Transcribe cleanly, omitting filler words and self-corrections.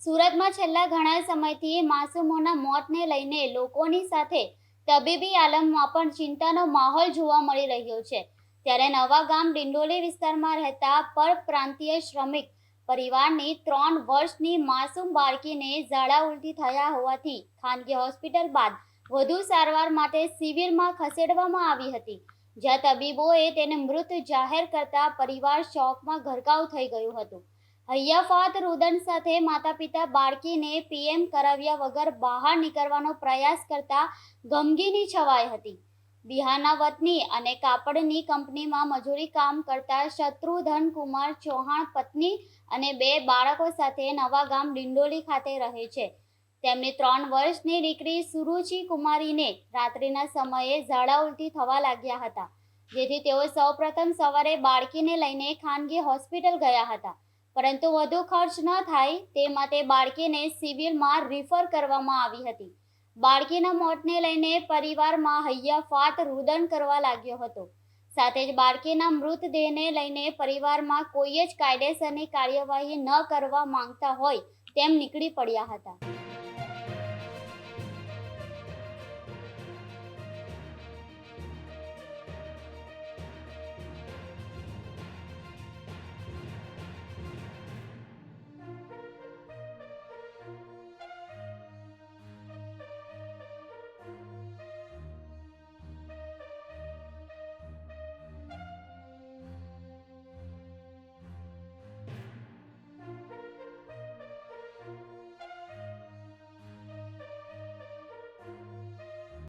સુરતમાં છેલ્લા ઘણા સમયથી માસૂમોના મોતને લઈને લોકોની સાથે તબીબી આલમમાં પણ ચિંતાનો માહોલ જોવા મળી રહ્યો છે। ત્યારે નવાગામ ડિંડોલી વિસ્તારમાં રહેતા પરપ્રાંતીય શ્રમિક પરિવારની 3 વર્ષની માસૂમ બાળકીને ઝાડા ઉલટી થયા હોવાથી ખાનગી હોસ્પિટલ બાદ વધુ સારવાર માટે સિવિલમાં ખસેડવામાં આવી હતી, જ્યાં તબીબોએ તેને મૃત જાહેર કરતા પરિવાર શોકમાં ગરકાવ થઈ ગયું હતું। હૈયાફાત રુદન સાથે માતા પિતા બાળકીને પીએમ કરાવ્યા વગર બહાર નીકળવાનો પ્રયાસ કરતા ગમગીની છવાઈ હતી। બિહારના વતની અને કાપડની કંપનીમાં મજૂરી કામ કરતા શત્રુધન કુમાર ચૌહાણ પત્ની અને 2 બાળકો સાથે નવાગામ ડિંડોલી ખાતે રહે છે। તેમની 3 વર્ષની દીકરી સુરુચિ કુમારીને રાત્રિના સમયે ઝાડા ઉલટી થવા લાગ્યા હતા, જેથી તેઓ સૌપ્રથમ સવારે બાળકીને લઈને ખાનગી હોસ્પિટલ ગયા હતા, પરંતુ વધુ ખર્ચ ન થાય તે માટે બાળકીને સિવિલમાં રિફર કરવામાં આવી હતી। બાળકીના મોતને લઈને પરિવારમાં હૈયાફાત રુદન કરવા લાગ્યો હતો। સાથે જ બાળકીના મૃતદેહને લઈને પરિવારમાં કોઈ જ કાયદેસરની કાર્યવાહી ન કરવા માંગતા હોય તેમ નીકળી પડ્યા હતા।